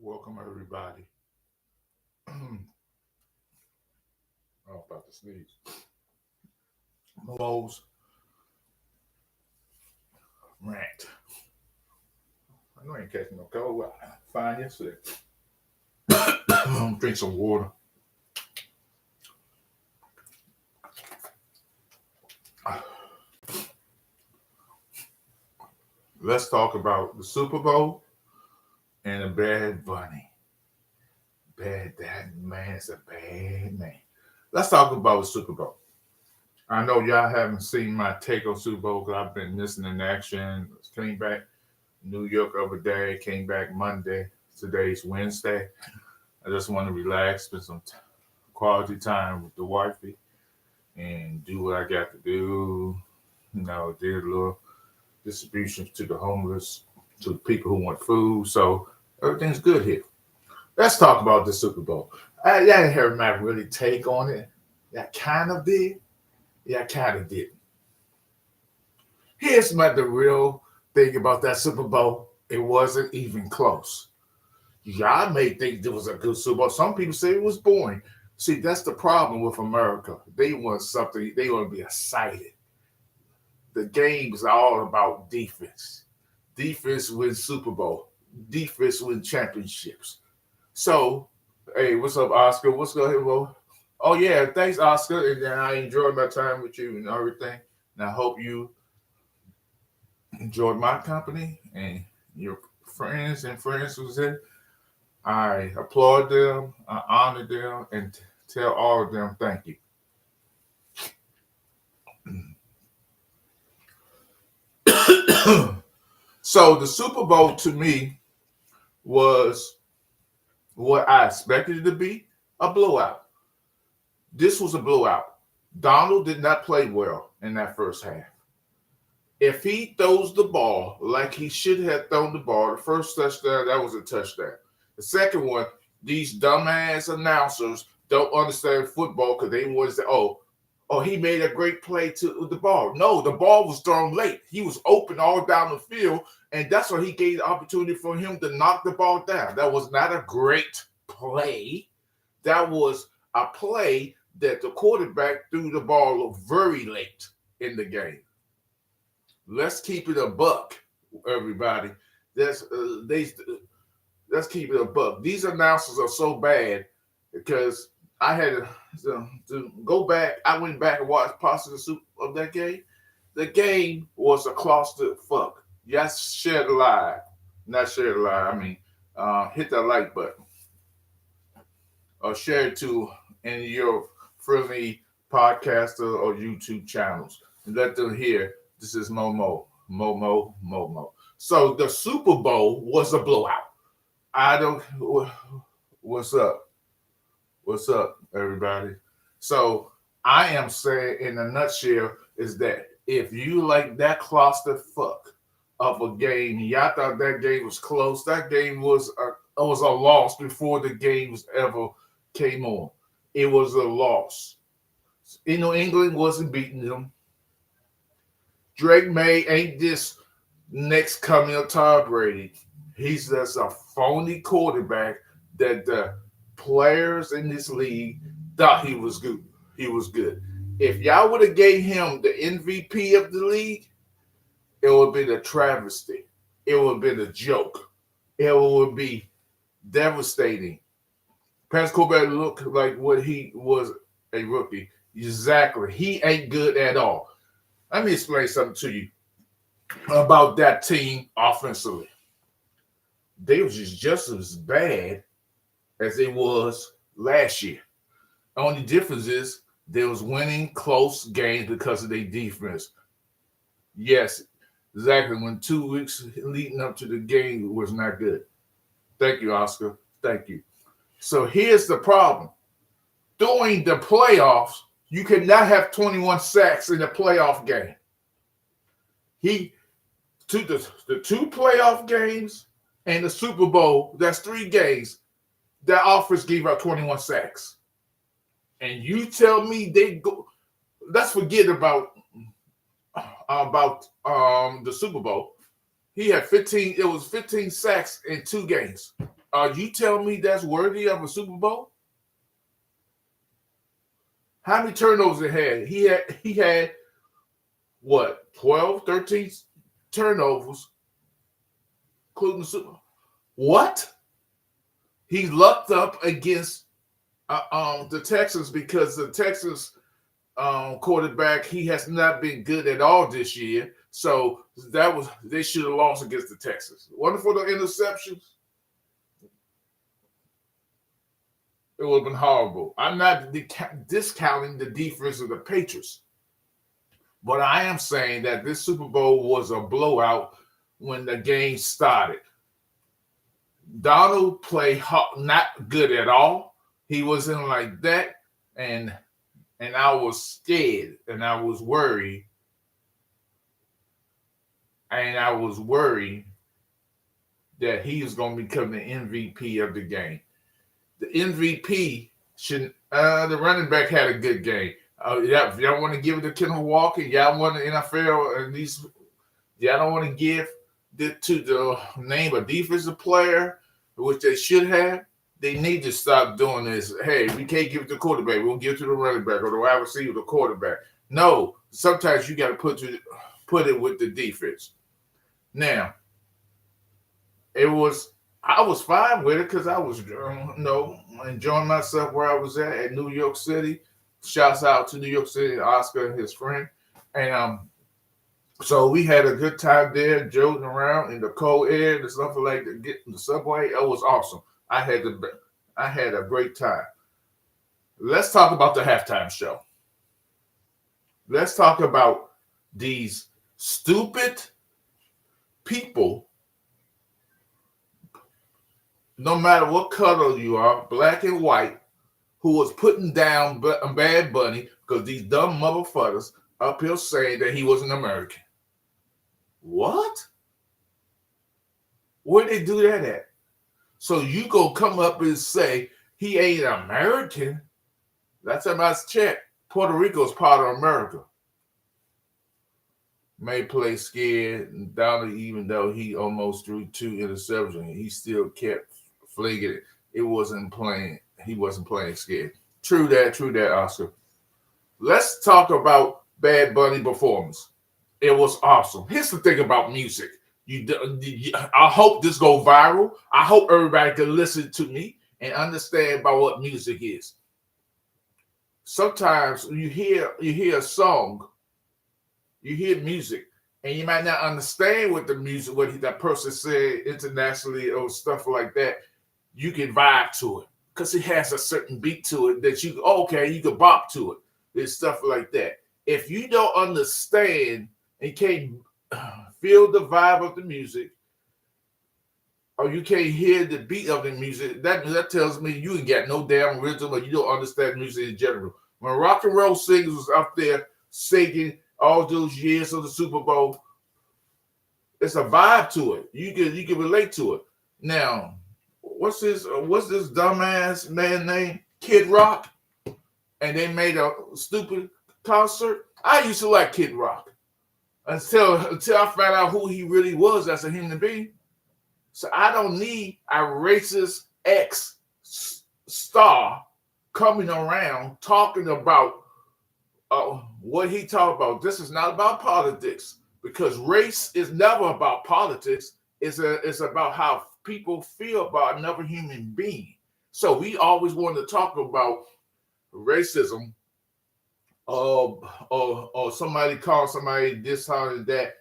Welcome everybody. I'm about to sneeze. Mo's rant. I know I ain't catching no cold. Fine yesterday. Drink some water. Let's talk about the Super Bowl and the Bad Bunny. Bad, that man is a bad man. Let's talk about the Super Bowl. I know y'all haven't seen my take on Super Bowl because I've been missing in action. Came back New York the other day, came back Monday. Today's Wednesday. I just want to relax, spend some quality time with the wifey, and do what I got to do. Did a little distribution to the homeless, to the people who want food. So everything's good here. Let's talk about the Super Bowl. I didn't hear my really take on it. I kind of did. Yeah, I kind of did. Here's the real thing about that Super Bowl. It wasn't even close. Y'all may think it was a good Super Bowl. Some people say it was boring. See, that's the problem with America. They want something. They want to be excited. The game is all about defense. Defense wins Super Bowl. Defense wins championships. So, hey, what's up, Oscar? What's going on? Bro? Oh yeah, thanks, Oscar. And I enjoyed my time with you and everything. And I hope you enjoyed my company and your friends and friends who's in. I applaud them, I honor them, and tell all of them thank you. So the Super Bowl to me was what I expected it to be, a blowout. This was a blowout. Donald did not play well in that first half. If he throws the ball like he should have thrown the ball, the first touchdown, that was a touchdown. The second one, these dumbass announcers don't understand football because they want to say, he made a great play to the ball. No, the ball was thrown late. He was open all down the field, and that's why he gave the opportunity for him to knock the ball down. That was not a great play. That was a play that the quarterback threw the ball very late in the game. Let's keep it a buck, everybody. Let's keep it a buck. These announcers are so bad because I had to go back. I went back and watched parts of that game. The game was a cluster fuck. Yes, share the live. Not share the live. I mean, hit that like button or share it to any of your friendly podcaster or YouTube channels and let them hear this is Momo. So the Super Bowl was a blowout. What's up? What's up, everybody? So I am saying in a nutshell is that if you like that clusterfuck of a game, y'all thought that game was close. That game was a loss before the game was ever came on. It was a loss. England wasn't beating them. Drake May ain't this next coming of Tom Brady. He's just a phony quarterback that the players in this league thought he was good. He was good. If y'all would have gave him the MVP of the league, it would have been a travesty. It would have been a joke. It would be devastating. Patrick Quarterback looked like what he was a rookie. Exactly. He ain't good at all. Let me explain something to you about that team offensively. They was just as bad as they was last year. The only difference is they was winning close games because of their defense. Yes, exactly. When 2 weeks leading up to the game was not good. Thank you, Oscar. Thank you. So here's the problem. During the playoffs, you cannot have 21 sacks in a playoff game. The two playoff games and the Super Bowl, that's 3 games, that offense gave up 21 sacks. And you tell me they go, let's forget about the Super Bowl. He had 15 sacks in 2 games. Are you telling me that's worthy of a Super Bowl? How many turnovers it had? He had what, 12, 13 turnovers, including the Super Bowl. What? He lucked up against the Texans because the Texans quarterback, he has not been good at all this year. So they should have lost against the Texans. Wonderful the interceptions. It would have been horrible. I'm not discounting the defense of the Patriots, but I am saying that this Super Bowl was a blowout when the game started. Donald played not good at all. He wasn't like that, and I was scared, and I was worried, that he was going to become the MVP of the game. The MVP should. The running back had a good game. If y'all want to give it to Kenneth Walker, y'all want the NFL and these. Y'all don't want to give it to the name a defensive player, which they should have. They need to stop doing this. Hey, we can't give it to the quarterback. We'll give it to the running back or the wide receiver, the quarterback. No, sometimes you got to put it with the defense. Now, I was fine with it because I was, enjoying myself where I was at New York City. Shouts out to New York City, Oscar and his friend, and so we had a good time there, joking around in the cold air and stuff like that. Getting the subway, it was awesome. I had a great time. Let's talk about the halftime show. Let's talk about these stupid people. No matter what color you are, black and white, who was putting down Bad Bunny because these dumb motherfuckers up here saying that he was an American. What? Where'd they do that at? So you go come up and say he ain't American. Last time I checked, Puerto Rico is part of America. May play scared, Donald, even though he almost threw 2 interceptions, he still kept flinging it. He wasn't playing scared. True that, Oscar. Let's talk about Bad Bunny performance. It was awesome. Here's the thing about music. I hope this go viral. I hope everybody can listen to me and understand about what music is. Sometimes you hear a song, you hear music, and you might not understand what that person said internationally or stuff like that. You can vibe to it because it has a certain beat to it that you can bop to it and stuff like that. If you don't understand and can't feel the vibe of the music, or you can't hear the beat of the music, that tells me you ain't got no damn rhythm or you don't understand music in general. When rock and roll singers was up there singing all those years of the Super Bowl, it's a vibe to it. You can relate to it. Now, what's this dumbass man named Kid Rock? And they made a stupid concert. I used to like Kid Rock until I found out who he really was as a human being. So I don't need a racist ex-star coming around talking about what he talked about. This is not about politics because race is never about politics. It's about how people feel about another human being. So we always want to talk about racism or somebody call somebody this, how, and that.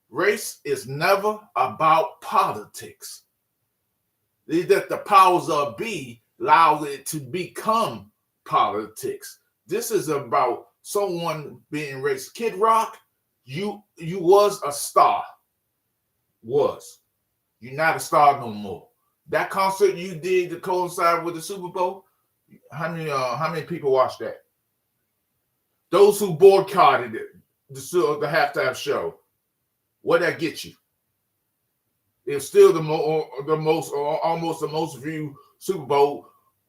Race is never about politics. It's that the powers of be allow it to become politics. This is about someone being racist. Kid Rock, you was a star. You're not a star no more. That concert you did to coincide with the Super Bowl, how many people watched that? Those who boycotted it, the halftime show, what that get you? It's still almost the most viewed Super Bowl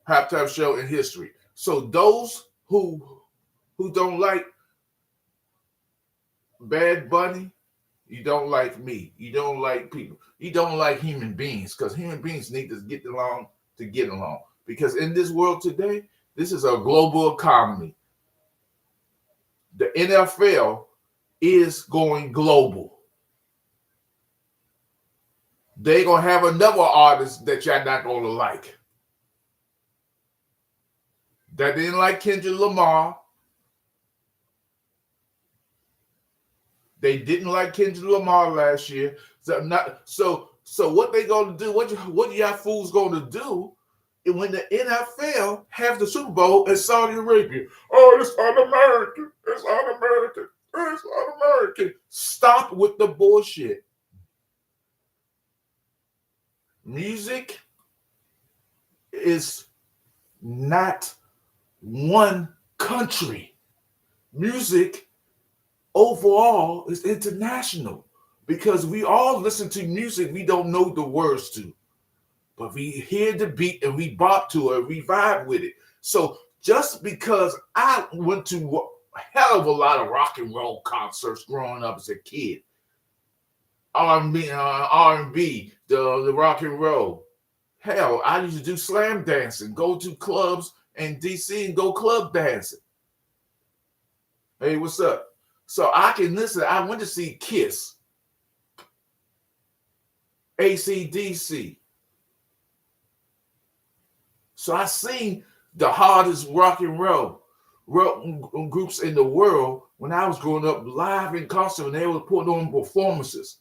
halftime show in history. So those who don't like Bad Bunny You don't like me. You don't like people. You don't like human beings because human beings need to get along to get along. Because in this world today, this is a global economy. The NFL is going global. They're going to have another artist that y'all not going to like. That didn't like Kendrick Lamar. They didn't like Kendrick Lamar last year. So what they gonna do? What y'all fools gonna do when the NFL have the Super Bowl in Saudi Arabia? Oh, it's un-American. It's un-American. It's un-American. Stop with the bullshit. Music is not one country. Music overall is international because we all listen to music we don't know the words to, but we hear the beat and we bop to it, we vibe with it. So just because I went to a hell of a lot of rock and roll concerts growing up as a kid, R&B, the rock and roll. Hell, I used to do slam dancing, go to clubs in DC and go club dancing. Hey, what's up? So I can listen. I went to see Kiss, AC/DC. So I seen the hardest rock and roll groups in the world when I was growing up live in concert and they were putting on performances.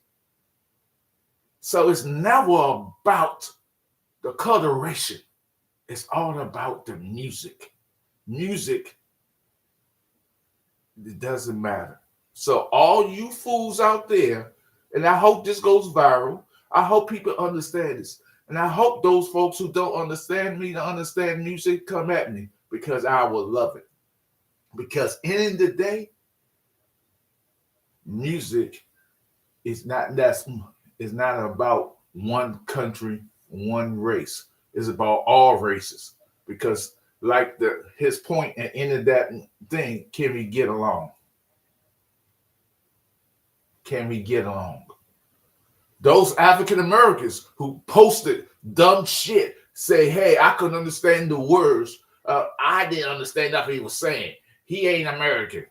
So it's never about the coloration. It's all about the music. Music, it doesn't matter. So all you fools out there, and I hope this goes viral. I hope people understand this. And I hope those folks who don't understand me to understand music come at me because I will love it. Because in the day, music is not about one country, one race. It's about all races. Because like his point at the end of that thing, can we get along? Can we get along? Those African Americans who posted dumb shit say, hey, I couldn't understand the words. I didn't understand nothing he was saying. He ain't American.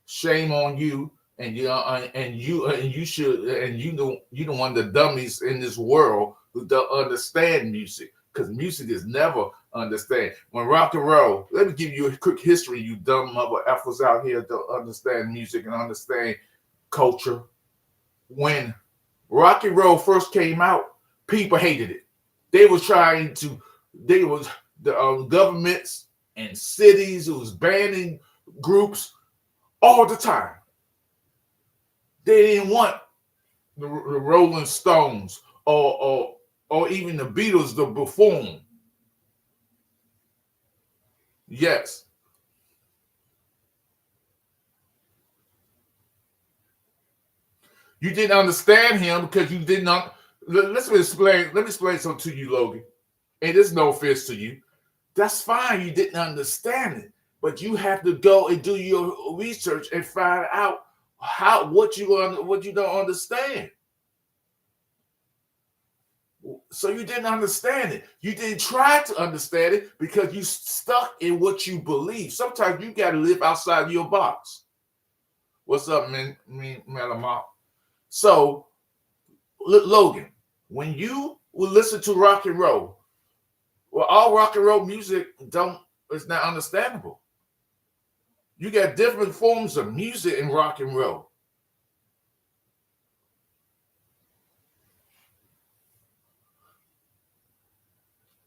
Shame on you, and you don't want the dummies in this world who don't understand music, because music is never understand. When rock and roll, let me give you a quick history, you dumb mother effers out here don't understand music and understand culture. When rock and roll first came out, people hated it. They was the governments and cities who was banning groups all the time. They didn't want the Rolling Stones or even the Beatles to perform. Yes. You didn't understand him because you did not. Let me explain something to you, Logan. And there's no offense to you. That's fine. You didn't understand it, but you have to go and do your research and find out what you don't understand. So you didn't understand it. You didn't try to understand it because you stuck in what you believe. Sometimes you got to live outside your box. What's up, man? Malamar. So, Logan, when you will listen to rock and roll, well, all rock and roll music is not understandable. You got different forms of music in rock and roll.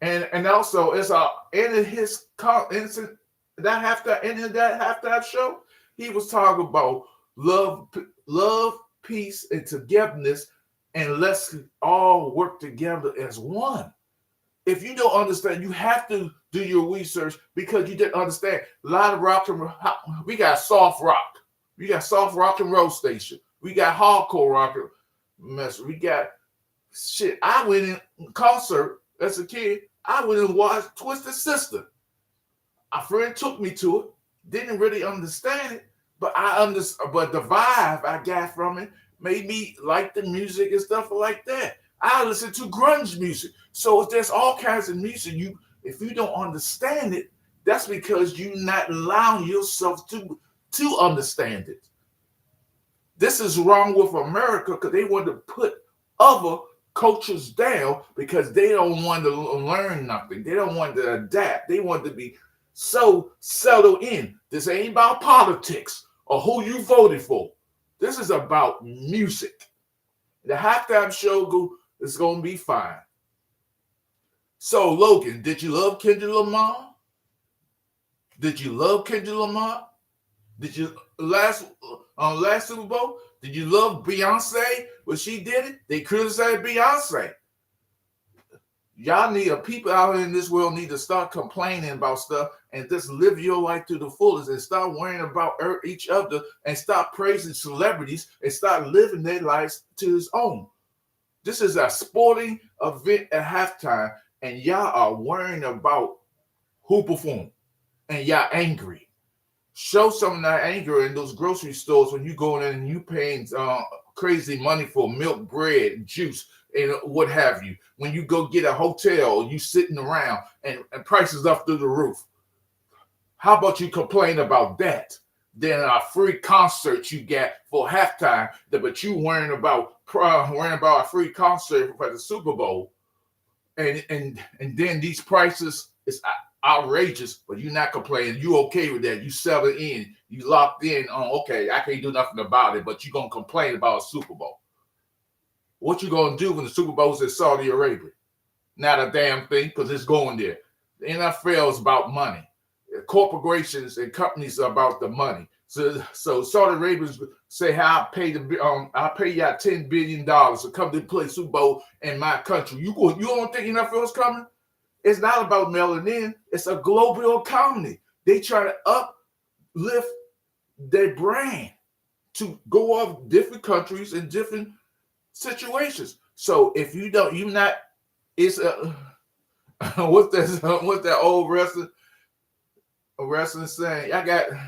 And also it's in his instant that halftime show, he was talking about love, peace, and togetherness, and let's all work together as one. If you don't understand, you have to do your research because you didn't understand. A lot of rock and roll, we got soft rock. We got soft rock and roll station. We got hardcore rock and mess. We got shit. I went in concert as a kid. I went and watched Twisted Sister. A friend took me to it. Didn't really understand it, But I understand. But the vibe I got from it made me like the music and stuff like that. I listen to grunge music, so there's all kinds of music. If you don't understand it, that's because you're not allowing yourself to understand it. This is wrong with America because they want to put other cultures down because they don't want to learn nothing. They don't want to adapt. They want to be so settled in. This ain't about politics or who you voted for. This is about music. The halftime show is going to be fine. So, Logan, did you love Kendrick Lamar? Did you love Kendrick Lamar? Did you last Super Bowl? Did you love Beyonce when she did it? They criticized Beyonce. Y'all people out in this world need to start complaining about stuff and just live your life to the fullest and start worrying about each other and stop praising celebrities and start living their lives to his own. This is a sporting event at halftime, and y'all are worrying about who performed, and y'all angry. Show some of that anger in those grocery stores when you go in and you paying crazy money for milk, bread, juice, and what have you. When you go get a hotel, you sitting around and prices up through the roof. How about you complain about that? Then a free concert you get for halftime, but you worrying about a free concert for the Super Bowl, and then these prices is outrageous, but you're not complaining. You okay with that? You settled in. You locked in on, okay, I can't do nothing about it, but you're going to complain about a Super Bowl. What you going to do when the Super Bowl's in Saudi Arabia? Not a damn thing, because it's going there. The NFL is about money. Corporations and companies are about the money. So Saudi Arabians say, I pay y'all $10 billion to come to play Super Bowl in my country. You don't think NFL is coming? It's not about melanin. It's a global economy. They try to uplift their brand to go off different countries and different situations. So if you don't, you're not. It's what's that old wrestling saying?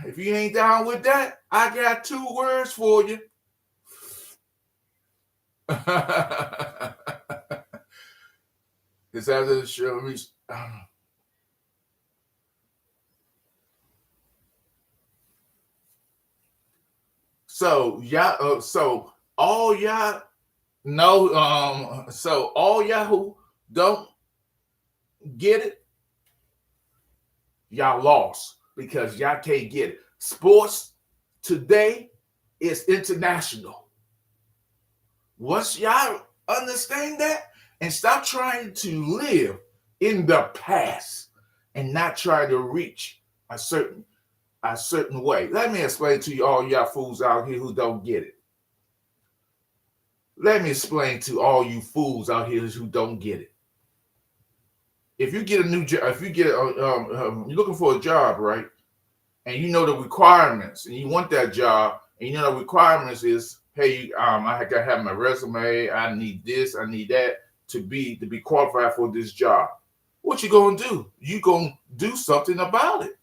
If you ain't down with that, I got 2 words for you. It's after the show. So y'all, so all y'all know, so all y'all who don't get it, y'all lost because y'all can't get it. Sports today is international. Once y'all understand that, and stop trying to live in the past and not try to reach a certain way. Let me explain to you, all y'all fools out here who don't get it. Let me explain to all you fools out here who don't get it. If you get a new job, if you get you're looking for a job, right? And you know the requirements, and you want that job, and you know the requirements is, hey, I gotta have my resume. I need this. I need that to be qualified for this job. What you gonna do? You gonna do something about it.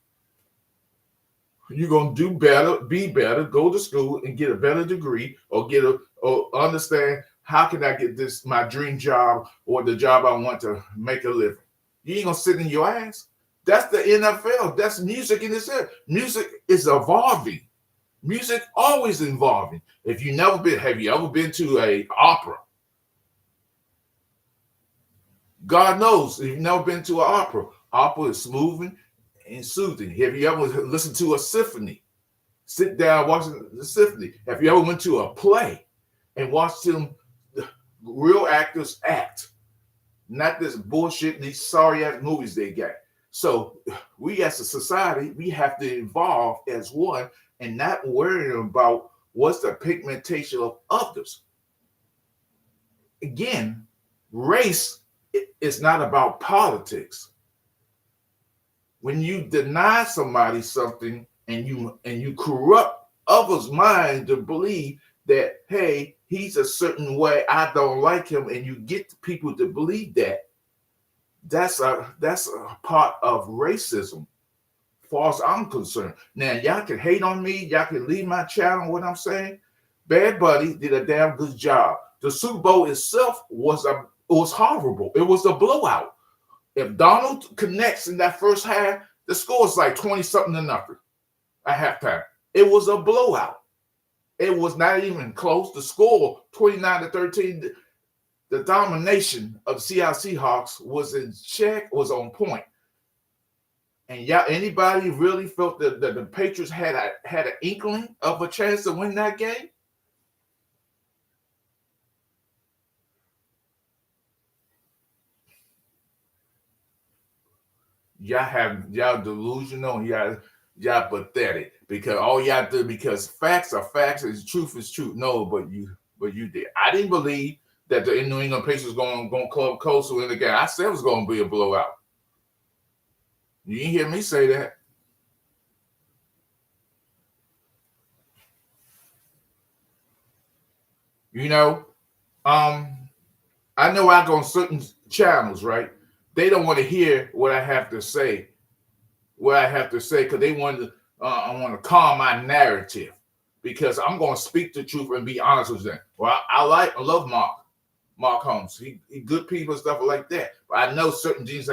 You're gonna do better, be better, go to school and get a better degree, or understand how can I get this my dream job or the job I want to make a living. You ain't gonna sit in your ass. That's the NFL. That's music in itself. Music is evolving. Music always evolving. Have you ever been to an opera? God knows, if you've never been to an opera is smooth and soothing. Have you ever listened to a symphony? Sit down watching the symphony. Have you ever went to a play and watched them real actors act? Not this bullshit, these sorry ass movies they got. So we as a society, we have to evolve as one and not worrying about what's the pigmentation of others. Again, race is not about politics. When you deny somebody something and you corrupt others' mind to believe that, hey, he's a certain way, I don't like him, and you get people to believe that, that's a part of racism far as I'm concerned. Now, y'all can hate on me. Y'all can leave my channel, what I'm saying. Bad Bunny did a damn good job. The Super Bowl itself was horrible. It was a blowout. If Donald connects in that first half, the score is like 20-something to nothing at halftime. It was a blowout. It was not even close. The score, 29-13, the domination of the Seattle Seahawks was in check, was on point. And y'all, anybody really felt that the Patriots had an inkling of a chance to win that game? Y'all delusional, y'all pathetic, because all y'all do, because facts are facts and truth is truth. No, but you did. I didn't believe that the New England Patriots going club coastal in the game. I said it was going to be a blowout. You didn't hear me say that. You know, I know I go on certain channels, right? They don't want to hear what I have to say, because they want to. I want to calm my narrative, because I'm going to speak the truth and be honest with them. Well, I love Mark Holmes. He good people and stuff like that. But I know certain things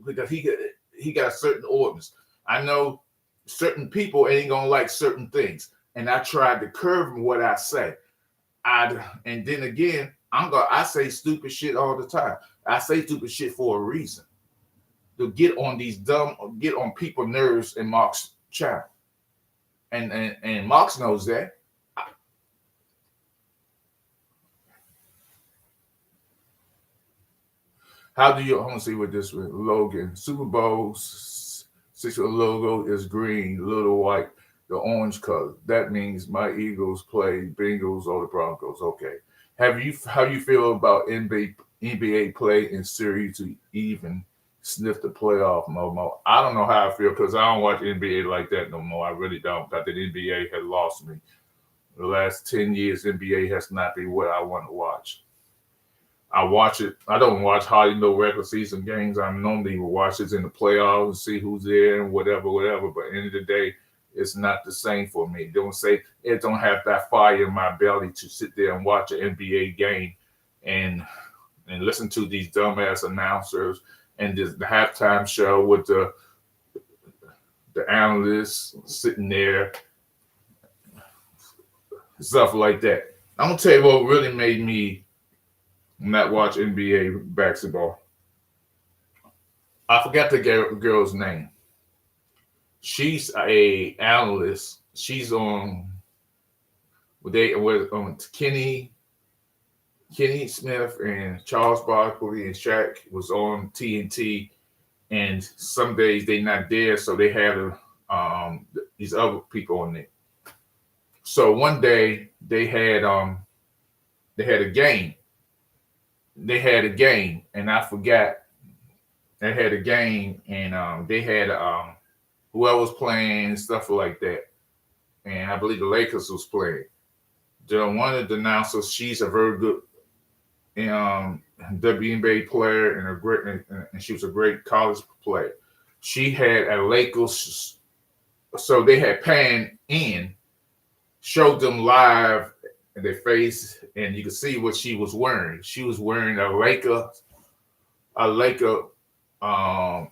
because he got certain orders. I know certain people ain't gonna like certain things, and I tried to curve what I say. And then again, I say stupid shit all the time. I say stupid shit for a reason, to get on people's nerves in Mark's channel, and Mark knows that. How do you? I want to see what this with Logan Super Bowl 6 logo is green, little white, the orange color. That means my Eagles play Bengals or the Broncos. Okay. How you feel about NBA play in series to even sniff the playoff no more? I don't know how I feel, because I don't watch NBA like that no more. I really don't. I think the NBA has lost me. The last 10 years, NBA has not been what I want to watch. I watch it. I don't watch hardly no regular season games. I normally watch it in the playoffs and see who's there and whatever. But at the end of the day, it's not the same for me. It don't have that fire in my belly to sit there and watch an NBA game and listen to these dumbass announcers and the halftime show with the analysts sitting there, stuff like that. I'm gonna tell you what really made me not watch NBA basketball. I forgot the girl's name. She's a analyst. She's on Kenny Smith and Charles Barkley and Shaq was on TNT, and some days they not there, so they had these other people on there. So one day they had a game. And I forgot. They had a game, and they had whoever was playing, stuff like that. And I believe the Lakers was playing. One of the announcers, she's a very good WNBA player and she was a great college player. She had a Lakers, so they had panned in, showed them live in their face, and you could see what she was wearing. She was wearing a Laker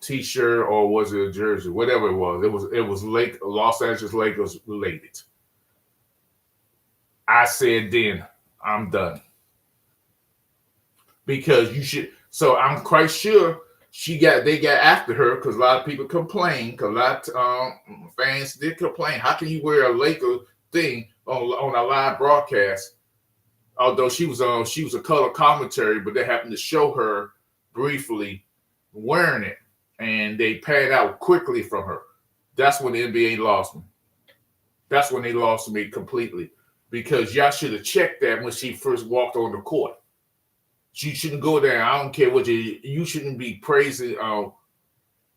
t-shirt, or was it a jersey? Whatever it was. It was Los Angeles Lakers related. I said then, I'm done. Because you should. So I'm quite sure they got after her, because a lot of people complained, because a lot of fans did complain. How can you wear a Laker thing on a live broadcast? Although she was a color commentary, but they happened to show her briefly wearing it, and they panned out quickly from her. That's when the NBA lost me. That's when they lost me completely, because y'all should have checked that when she first walked on the court. She shouldn't go there. I don't care what you shouldn't be praising. I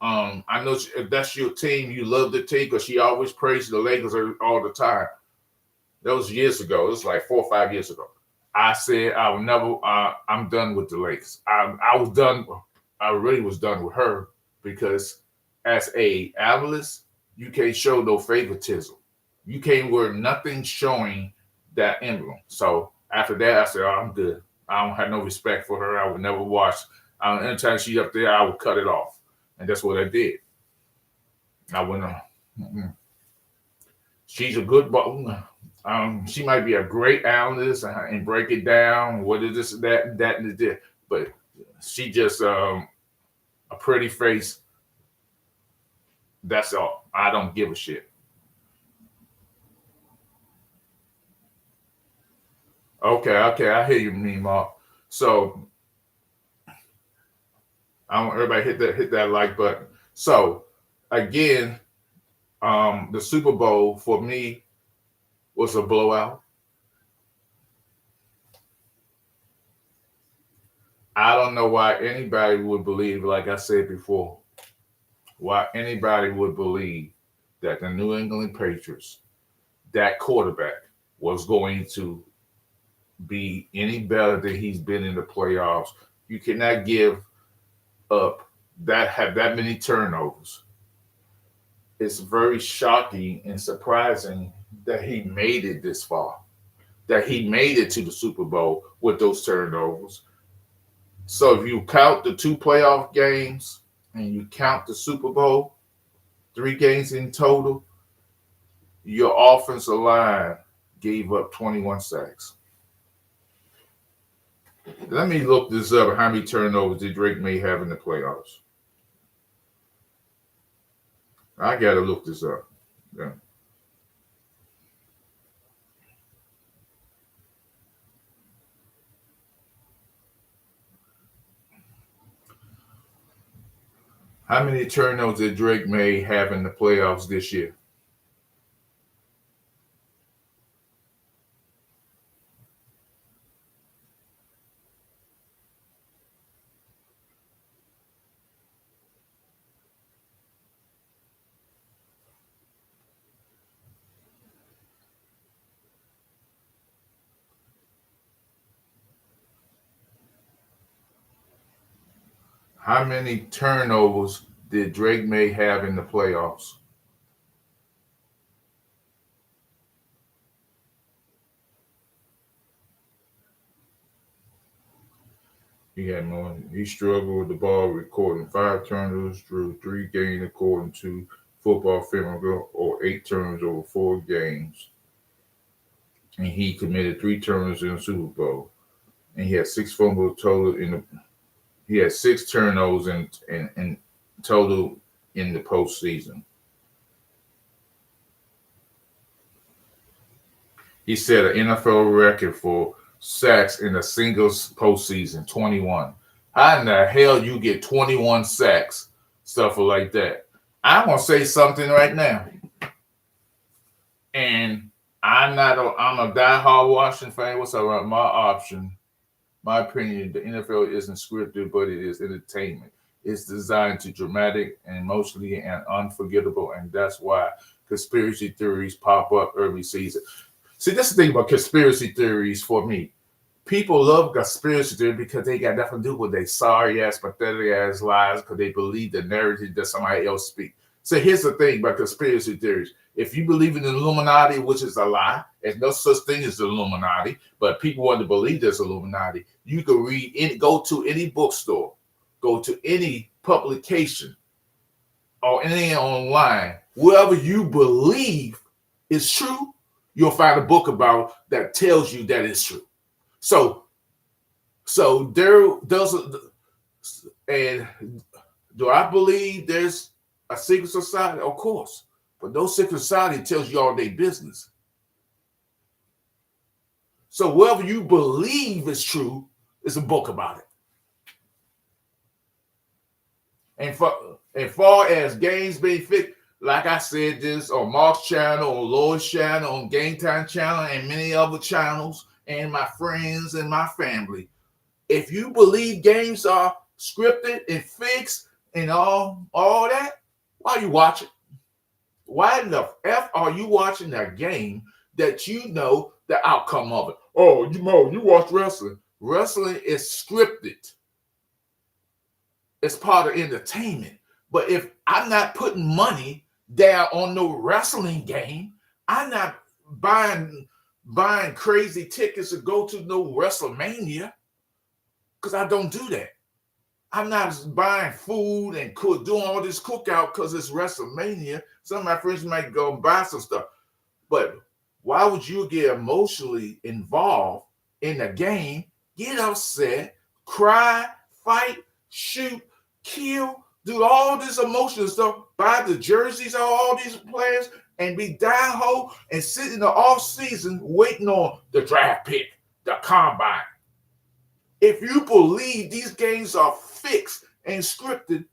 know if that's your team, you love the team, because she always praised the Lakers all the time. That was years ago. It was like 4 or 5 years ago. I said I will never. I'm done with the Lakers. I was done. I really was done with her, because as a analyst, you can't show no favoritism. You can't wear nothing showing that emblem. So after that, I said, oh, I'm good. I don't have no respect for her. I would never watch. Anytime she up there, I would cut it off. And that's what I did. I went on. She's a good ball. She might be a great analyst and break it down. What is this, that, and this. But she just a pretty face. That's all. I don't give a shit. Okay, I hear you, Mark. So I want everybody hit that like button. So again, the Super Bowl for me was a blowout. I don't know why anybody would believe, like I said before, why anybody would believe that the New England Patriots, that quarterback, was going to be any better than he's been in the playoffs. You cannot give up have that many turnovers. It's very shocking and surprising that he made it this far, that he made it to the Super Bowl with those turnovers. So if you count the 2 playoff games and you count the Super Bowl, 3 games in total, your offensive line gave up 21 sacks. Let me look this up. How many turnovers did Drake May have in the playoffs? I got to look this up. Yeah. How many turnovers did Drake May have in the playoffs this year? How many turnovers did Drake May have in the playoffs? He had more. He struggled with the ball, recording 5 turnovers, drew 3 gains according to Football Film, or 8 turnovers over 4 games. And he committed 3 turnovers in the Super Bowl. And he had 6 fumbles total He had 6 turnovers in total in the postseason. He set an NFL record for sacks in a single postseason, 21. How in the hell you get 21 sacks, stuff like that? I'm gonna say something right now, and I'm a diehard Washington fan. What's up? My option, my opinion, the NFL isn't scripted, but it is entertainment. It's designed to dramatic and emotionally and unforgettable, and that's why conspiracy theories pop up every season. See, that's the thing about conspiracy theories for me. People love conspiracy theory because they got nothing to do with their sorry ass, pathetic ass lies because they believe the narrative that somebody else speaks. So here's the thing about conspiracy theories. If you believe in the Illuminati, which is a lie, there's no such thing as the Illuminati, but people want to believe there's Illuminati. You can go to any bookstore, go to any publication, or anything online, whatever you believe is true, you'll find a book about that tells you that it's true. So there does, and do I believe there's a secret society? Of course, but no secret society tells you all their business. So whatever you believe is true, is a book about it. And as far as games being fixed, like I said this on Mark's channel, on Lloyd's channel, on Game Time channel, and many other channels, and my friends and my family. If you believe games are scripted and fixed and all that, why are you watching? Why in the F are you watching a game that you know the outcome of it? Oh, you watch wrestling. Wrestling is scripted. It's part of entertainment. But if I'm not putting money there on no wrestling game. I'm not buying crazy tickets to go to no WrestleMania because I don't do that. I'm not buying food and doing all this cookout because it's WrestleMania. Some of my friends might go and buy some stuff. But why would you get emotionally involved in a game, get upset, cry, fight, shoot, kill, do all this emotional stuff, buy the jerseys of all these players, and be down hole and sit in the off season waiting on the draft pick, the combine? If you believe these games are fixed and scripted,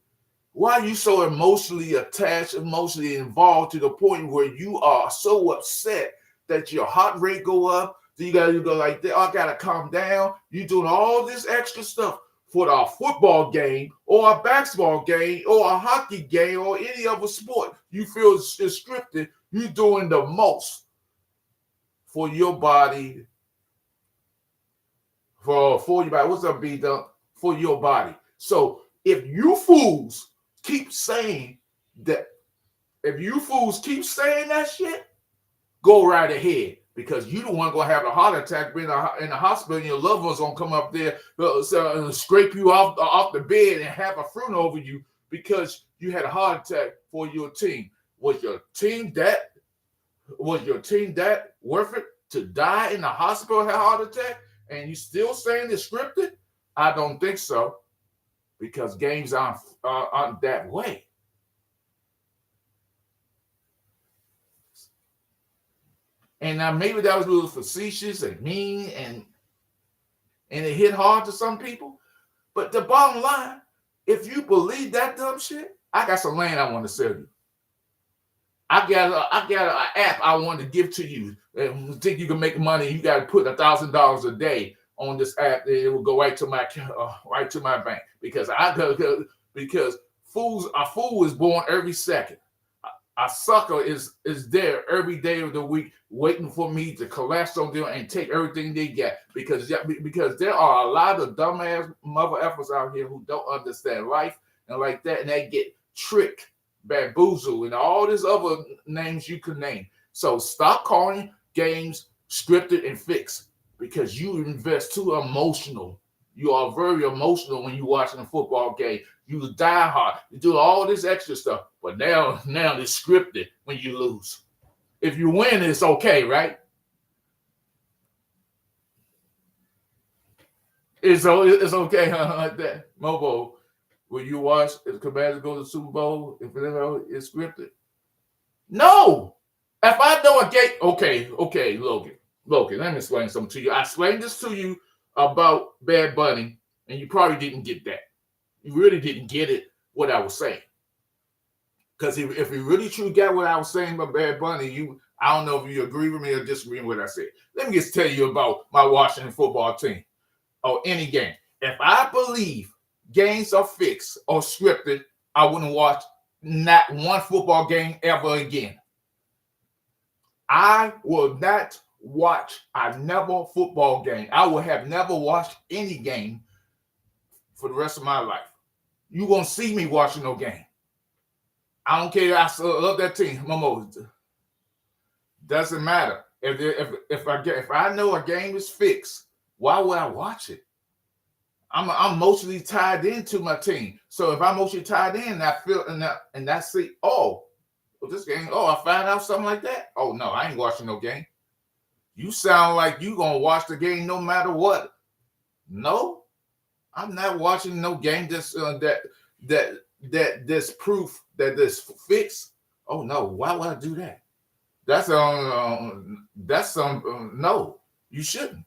why are you so emotionally attached, emotionally involved to the point where you are so upset that your heart rate go up? Do you gotta go like that? I gotta calm down. You doing all this extra stuff for a football game or a basketball game or a hockey game or any other sport. You feel it's scripted. You're doing the most for your body. For your body. What's up, B Dunk? For your body. So if you fools keep saying that, that shit, go right ahead, because you the one gonna have a heart attack, being in the hospital, and your loved ones gonna come up there, scrape you off the bed and have a fruit over you because you had a heart attack for your team. Was your team that worth it to die in the hospital, have a heart attack, and you still saying it's scripted? I don't think so, because games aren't that way. And now maybe that was a little facetious and mean, and it hit hard to some people. But the bottom line, if you believe that dumb shit, I got some land I want to sell you. I got an app I want to give to you. And think you can make money? You got to put $1,000 a day on this app. It will go right to my bank, because because a fool is born every second. A sucker is there every day of the week waiting for me to collapse on them and take everything they get, because there are a lot of dumbass mother effers out here who don't understand life and like that, and they get tricked, bamboozled, and all these other names you can name. So stop calling games scripted and fixed, because you invest too emotional. You are very emotional when you're watching a football game. You die hard. You do all this extra stuff. But now it's scripted when you lose. If you win, it's okay, right? It's okay, like that. Mobo, when you watch the Commanders go to the Super Bowl, if it's scripted? No. If I know a game, okay, Logan, let me explain something to you. I explained this to you about Bad Bunny, and you probably didn't get that. You really didn't get it, what I was saying. Because if you really truly got what I was saying about Bad Bunny, I don't know if you agree with me or disagree with what I said. Let me just tell you about my Washington football team or any game. If I believe games are fixed or scripted, I wouldn't watch not one football game ever again. I will not watch another football game. I will have never watched any game for the rest of my life. You won't see me watching no game. I don't care. I love that team. Momo. Doesn't matter. If I know a game is fixed, why would I watch it? I'm mostly tied into my team. So if I'm mostly tied in, I feel and I see, this game, I found out something like that. Oh no, I ain't watching no game. You sound like you gonna watch the game no matter what. No, I'm not watching no game that's this proof that this fixed. Oh no, why would I do that? That's no, you shouldn't.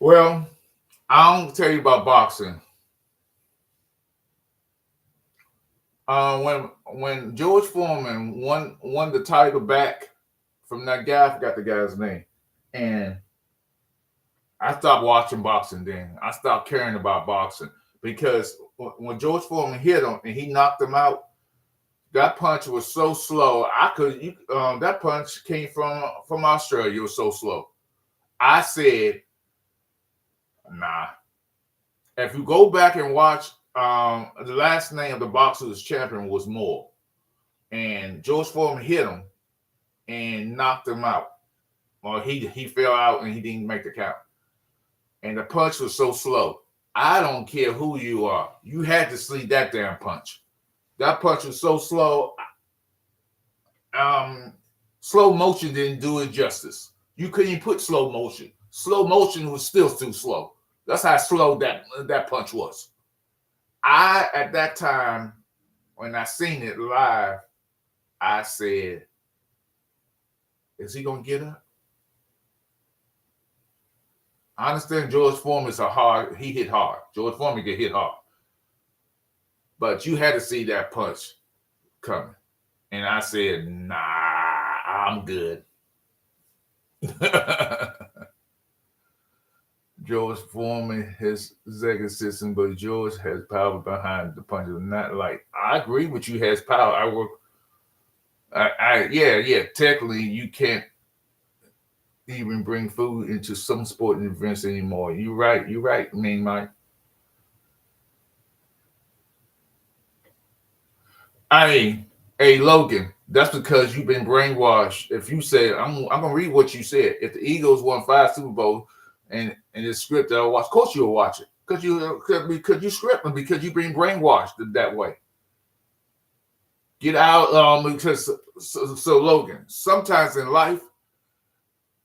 Well, I don't tell you about boxing. When George Foreman won the title back from that guy, I forgot the guy's name, and I stopped watching boxing. Then I stopped caring about boxing, because when George Foreman hit him and he knocked him out, That punch was so slow. That punch came from Australia. It was so slow. I said, nah. If you go back and watch, the last name of the boxer who's champion was Moore, and George Foreman hit him and knocked him out. Well, he fell out and he didn't make the count. And the punch was so slow. I don't care who you are. You had to see that damn punch. That punch was so slow. Slow motion didn't do it justice. You couldn't even put slow motion. Slow motion was still too slow. That's how slow that punch was. At that time, when I seen it live, I said, is he going to get up? I understand George Foreman he hit hard. George Foreman get hit hard. But you had to see that punch coming. And I said, nah, I'm good. George Foreman has executive system, but George has power behind the punches. Not like, I agree with you, has power. Yeah, technically you can't even bring food into some sporting events anymore. You're right, Mean Mike. I mean, hey Logan, that's because you've been brainwashed. If you say, I'm gonna read what you said. If the Eagles won 5 Super Bowls and it's script that I watch, of course you'll watch it. Because you script them, because you've been brainwashed that way. Get out, because so Logan, sometimes in life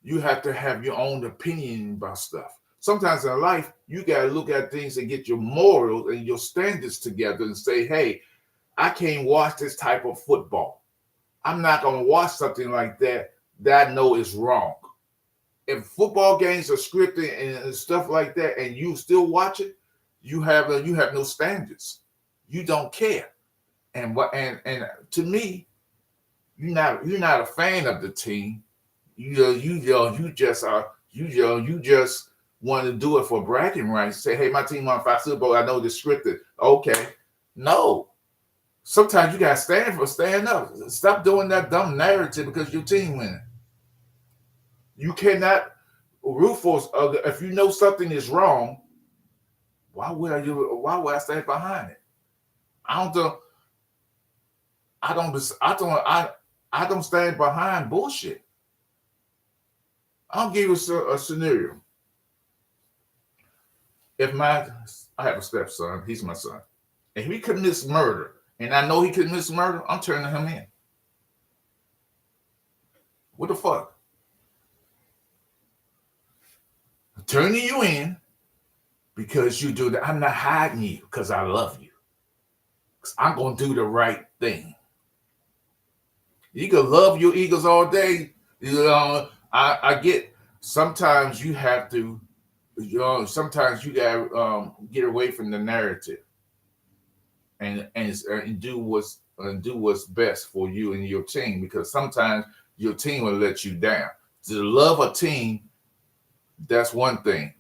you have to have your own opinion about stuff. Sometimes in life, you got to look at things and get your morals and your standards together and say, hey, I can't watch this type of football. I'm not going to watch something like that I know is wrong. If football games are scripted and stuff like that and you still watch it, you have no standards. You don't care. And to me, you're not a fan of the team. You just want to do it for bragging rights. Say, hey, my team won 5 Super Bowl. I know this scripted. Okay, no. Sometimes you gotta stand up. Stop doing that dumb narrative because your team winning. You cannot root for if you know something is wrong. Why would I stand behind it? I don't stand behind bullshit. I'll give you a scenario. I have a stepson, he's my son. If he commits murder, and I know he commits murder, I'm turning him in. What the fuck? I'm turning you in because you do that. I'm not hiding you because I love you. I'm going to do the right thing. You can love your Eagles all day. I get sometimes you have to, sometimes you got to get away from the narrative and do what's best for you and your team, because sometimes your team will let you down. To love a team, that's one thing,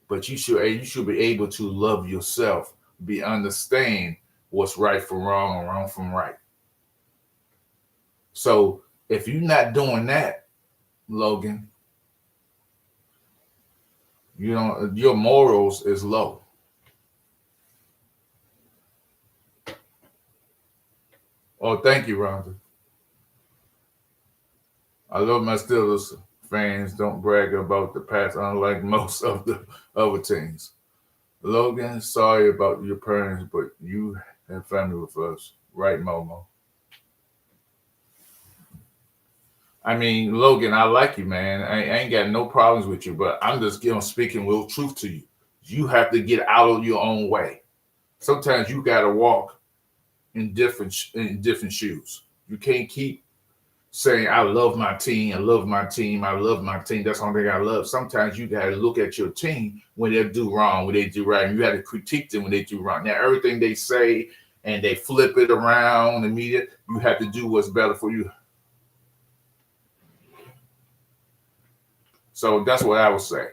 but you should be able to love yourself, understand what's right from wrong and wrong from right. So if you're not doing that, Logan, your morals is low. Oh, thank you, Rhonda. I love my Steelers fans. Don't brag about the past, unlike most of the other teams. Logan, sorry about your parents, but you have family with us, right, Momo? I mean, Logan, I like you, man. I ain't got no problems with you, but I'm just speaking real truth to you. You have to get out of your own way. Sometimes you got to walk in different shoes. You can't keep saying, I love my team, I love my team, I love my team. That's the only thing I love. Sometimes you got to look at your team when they do wrong, when they do right. And you got to critique them when they do wrong. Now, everything they say and they flip it around the media, you have to do what's better for you. So that's what I would say.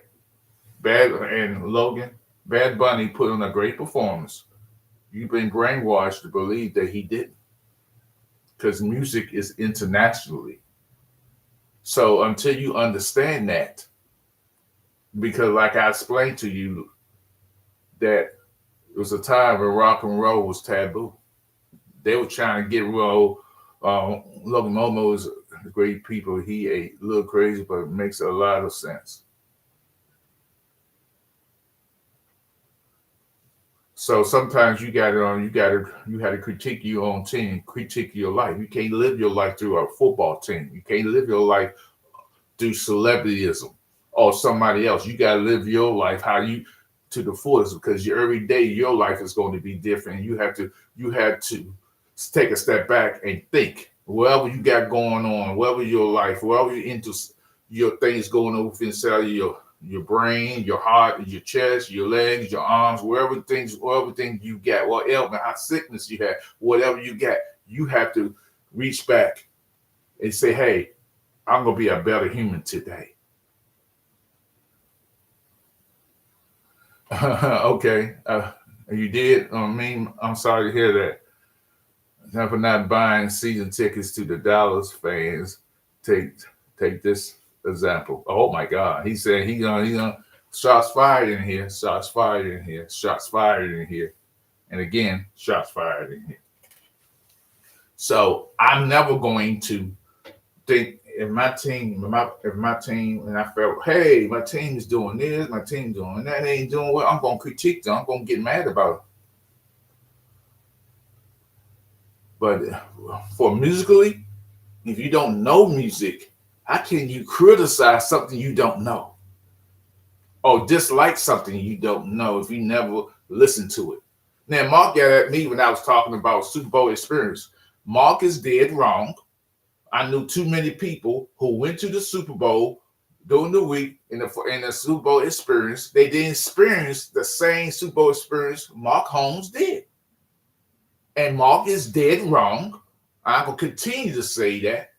Logan, Bad Bunny put on a great performance. You've been brainwashed to believe that he didn't. because music is internationally. So until you understand that, because like I explained to you, that it was a time when rock and roll was taboo. They were trying to get roll. Look, Momo is great people. He a little crazy, but it makes a lot of sense. So sometimes you had to critique your own team, critique your life. You can't live your life through a football team. You can't live your life through celebrityism or somebody else. You gotta live your life how you to the fullest because every day your life is going to be different. You have to take a step back and think. Whatever you got going on, whatever your life, whatever you into your things going on inside your brain, your heart, your chest, your legs, your arms, whatever thing you got, what ailment, how sickness you have, whatever you got, you have to reach back and say, hey, I'm gonna be a better human today. Okay, you did. I mean, I'm sorry to hear that. Now for not buying season tickets to the Dallas fans, take take this example. Oh my God, he said he gonna shots fired in here, shots fired in here, shots fired in here, and again shots fired in here. So I'm never going to think if my team and I felt, hey, my team is doing this, my team doing that, they ain't doing well, I'm gonna critique them, I'm gonna get mad about it. But for musically, if you don't know music, how can you criticize something you don't know? Or dislike something you don't know if you never listen to it? Now, Mark got at me when I was talking about Super Bowl experience. Mark is dead wrong. I knew too many people who went to the Super Bowl during the week in the Super Bowl experience. They didn't experience the same Super Bowl experience Mark Holmes did. And Mark is dead wrong. I'm going to continue to say that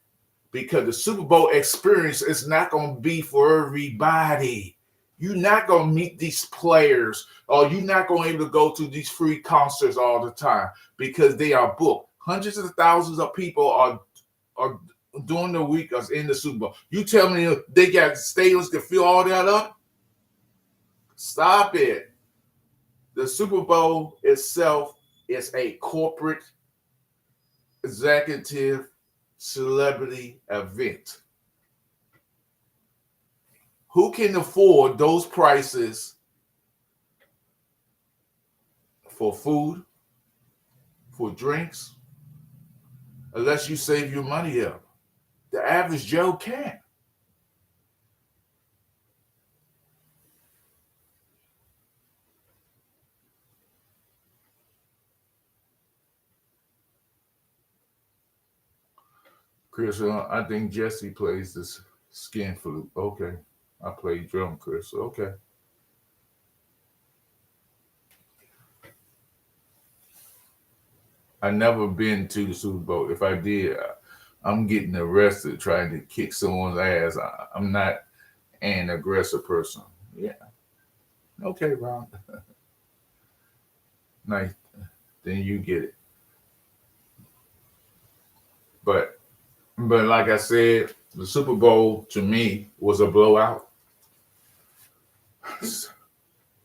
because the Super Bowl experience is not going to be for everybody. You're not going to meet these players or you're not going to be able to go to these free concerts all the time because they are booked. Hundreds of thousands of people are during the week us in the Super Bowl. You tell me they got stadiums to fill all that up? Stop it. The Super Bowl itself is a corporate, executive, celebrity event. Who can afford those prices for food, for drinks, unless you save your money up? The average Joe can't. Chris, I think Jesse plays this skin flute. Okay. I play drum, Chris. Okay. I never been to the Super Bowl. If I did, I'm getting arrested trying to kick someone's ass. I'm not an aggressive person. Yeah. Okay, Ron. Nice. Then you get it. But like I said, the Super Bowl to me was a blowout.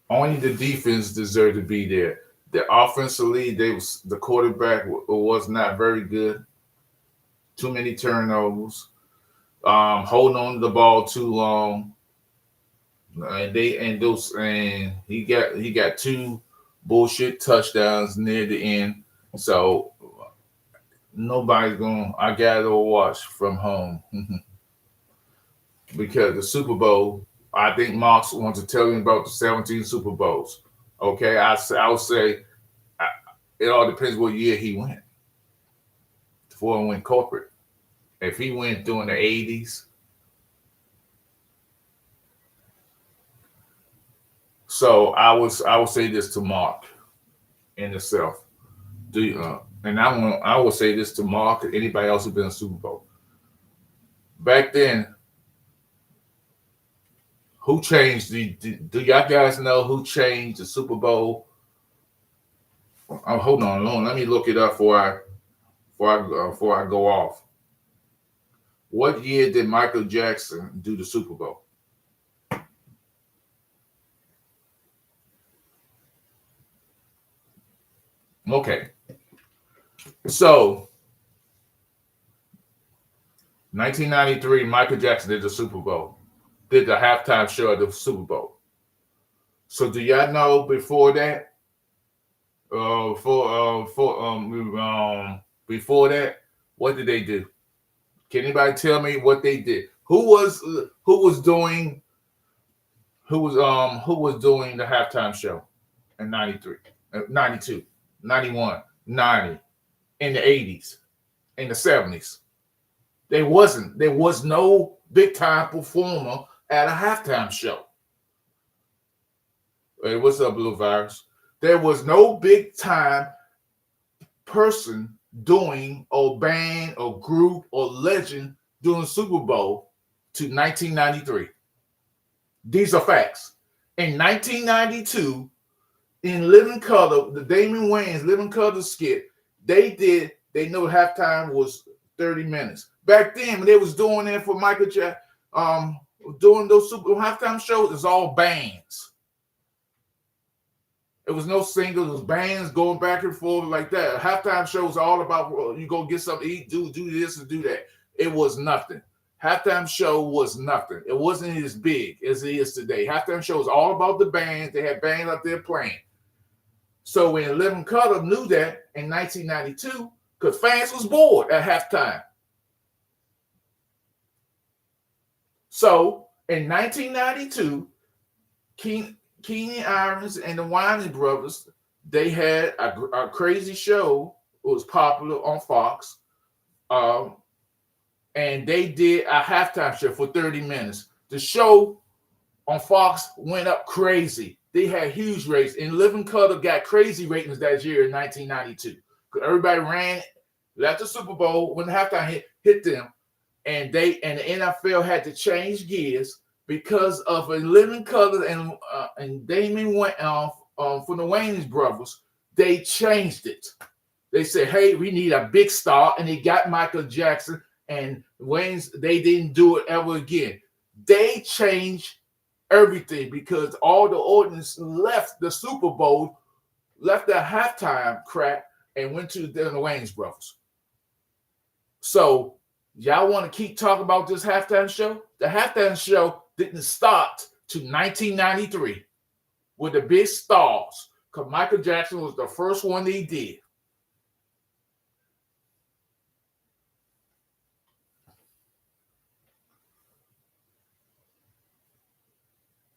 Only the defense deserved to be there. The offensively, the quarterback was not very good. Too many turnovers. Holding on to the ball too long. And he got two bullshit touchdowns near the end. So nobody's going. I gotta watch from home because the Super Bowl. I think Marks wants to tell me about the 17 Super Bowls. Okay, I would say it all depends what year he went. Before he went corporate, if he went during the 80s, so I would say this to Mark in itself. And I will say this to Mark and anybody else who's been in Super Bowl. Back then, who changed do y'all guys know who changed the Super Bowl? Oh, hold on, let me look it up before I go off. What year did Michael Jackson do the Super Bowl? Okay. So 1993, Michael Jackson did the Super Bowl, did the halftime show of the Super Bowl. So do y'all know before that? Before that, what did they do? Can anybody tell me what they did? Who was doing the halftime show in 93, 92, 91, 90, in the 80s, in the 70s? There was no big time performer at a halftime show. Hey, what's up, Blue Virus? There was no big time person doing or band or group or legend doing Super Bowl to 1993. These are facts. In 1992, in Living Color, the Damon Wayans Living Color skit, they know halftime was 30 minutes. Back then, when they was doing it for Michael Jackson, doing those Super halftime shows, it's all bands. It was no singles, it was bands going back and forth like that. Halftime show was all about, well, you go get something to eat, do this and do that. It was nothing. Halftime show was nothing. It wasn't as big as it is today. Halftime show was all about the bands. They had bands up there playing. So when Living Color knew that in 1992, because fans was bored at halftime. So in 1992, Keenan Irons and the Wayans brothers, they had a crazy show. It was popular on Fox. And they did a halftime show for 30 minutes. The show on Fox went up crazy. They had huge ratings. And Living Color got crazy ratings that year in 1992. Because everybody left the Super Bowl when the halftime hit them. And the NFL had to change gears because of a Living Color and Damon went from the Wayans brothers. They changed it. They said, hey, we need a big star. And they got Michael Jackson. And Wayans, they didn't do it ever again. They changed everything because all the audience left the Super Bowl, left that halftime crap, and went to the Wayans brothers. So y'all want to keep talking about this halftime show? The halftime show didn't start to 1993 with the big stars, because Michael Jackson was the first one they did.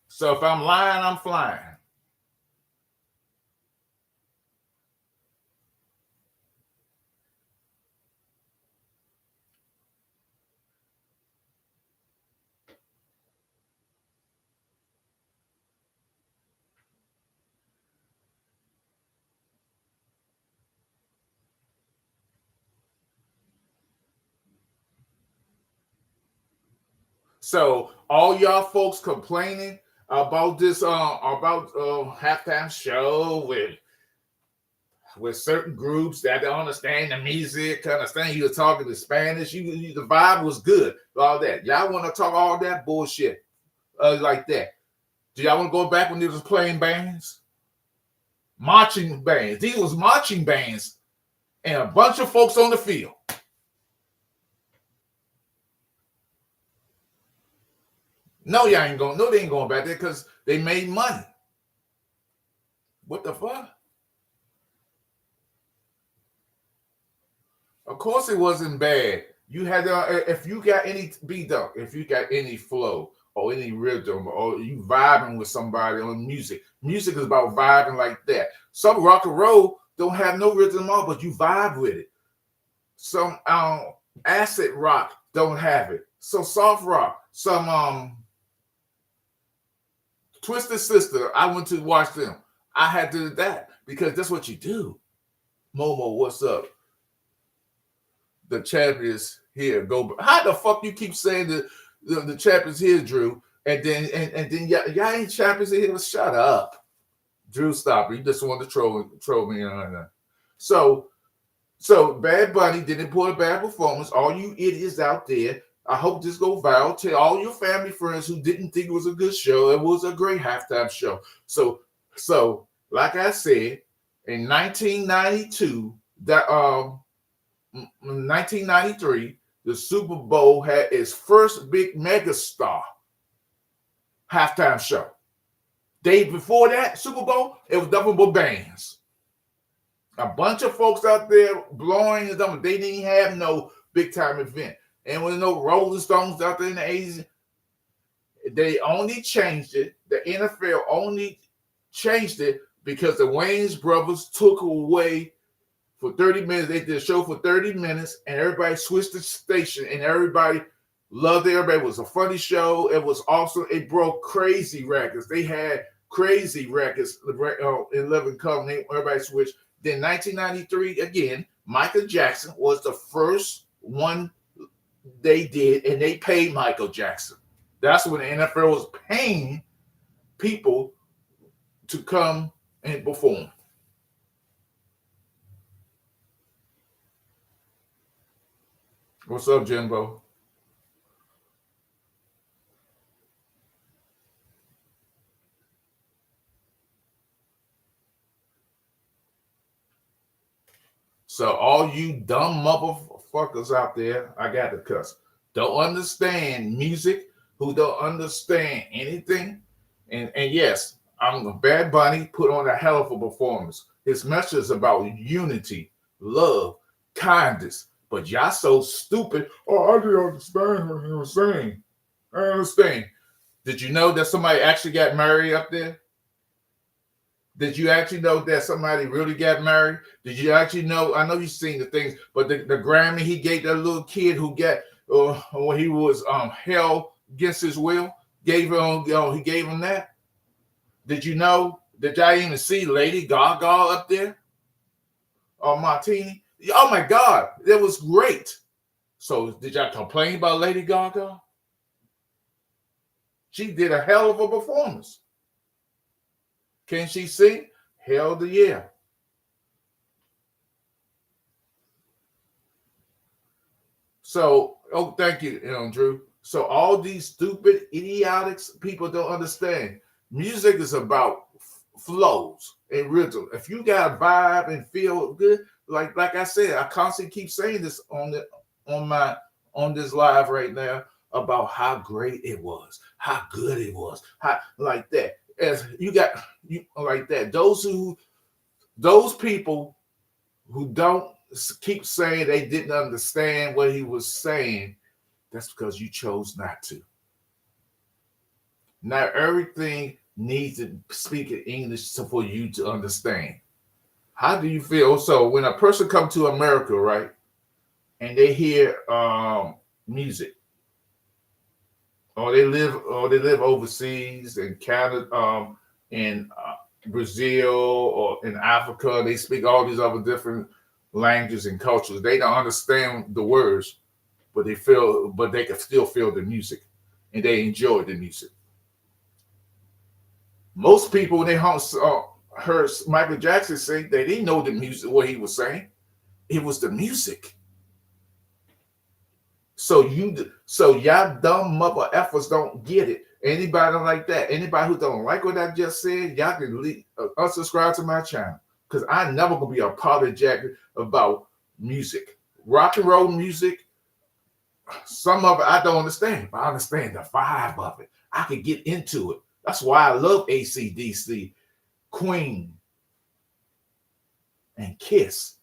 So if I'm lying, I'm flying. So all y'all folks complaining about this halftime show with certain groups that don't understand the music, understand you were talking the Spanish, the vibe was good, all that. Y'all want to talk all that bullshit like that? Do y'all want to go back when they was playing bands? Marching bands. These was marching bands and a bunch of folks on the field. No, y'all ain't going. No, they ain't going back there because they made money. What the fuck? Of course, it wasn't bad. You had if you got any beat up, if you got any flow or any rhythm, or you vibing with somebody on music. Music is about vibing like that. Some rock and roll don't have no rhythm at all, but you vibe with it. Some acid rock don't have it. So soft rock, some Twisted Sister, I went to watch them. I had to do that because that's what you do. Momo, what's up? The champions here. Go. How the fuck you keep saying the champions here, Drew? And then y'all ain't champions here. Shut up, Drew. Stop. You just want to troll me. So So Bad Bunny didn't put a bad performance. All you idiots out there, I hope this go viral. Tell all your family friends who didn't think it was a good show. It was a great halftime show. So like I said, in 1992, that 1993, the Super Bowl had its first big megastar halftime show. Day before that Super Bowl, it was nothing but bands. A bunch of folks out there blowing and stuff. They didn't have no big time event. And with no Rolling Stones out there in the 80s, they only changed it. The NFL only changed it because the Wayans brothers took away for 30 minutes. They did a show for 30 minutes and everybody switched the station and everybody loved it. Everybody. It was a funny show. It was awesome. It broke crazy records. They had crazy records in Living Color. Everybody switched. Then 1993, again, Michael Jackson was the first one they did, and they paid Michael Jackson. That's when the NFL was paying people to come and perform. What's up, Jimbo? So all you dumb motherfuckers out there, I got to cuss, don't understand music, who don't understand anything. And yes, I'm a Bad Bunny put on a hell of a performance. His message is about unity, love, kindness. But y'all so stupid. Oh, I didn't understand what he was saying. I understand. Did you know that somebody actually got married up there? Did you actually know that somebody really got married? Did you actually know? I know you've seen the things, but the Grammy he gave that little kid who got when he was held against his will, gave him he gave him that. Did you know? Did y'all even see Lady Gaga up there or Martini? Oh my God, that was great. So did y'all complain about Lady Gaga? She did a hell of a performance. Can she sing? Hell yeah. So, oh, thank you, Drew. So all these stupid, idiotic people don't understand. Music is about flows and rhythm. If you got a vibe and feel good, like I said, I constantly keep saying this on this live right now about how great it was, how good it was, how like that. As you got you like that. Those people who don't keep saying they didn't understand what he was saying, that's because you chose not to. Not everything needs to speak in English for you to understand. How do you feel? So when a person come to America, right, and they hear music, or they live overseas in Canada, in Brazil or in Africa, they speak all these other different languages and cultures. They don't understand the words, but they can still feel the music, and they enjoy the music. Most people, when they heard Michael Jackson sing, they didn't know the music, what he was saying. It was the music. So y'all dumb mother effers don't get it. Anybody like that, anybody who don't like what I just said, y'all can unsubscribe to my channel because I never gonna be apologetic about music, rock and roll music. Some of it I don't understand, but I understand the vibe of it. I can get into it. That's why I love AC/DC, Queen, and Kiss.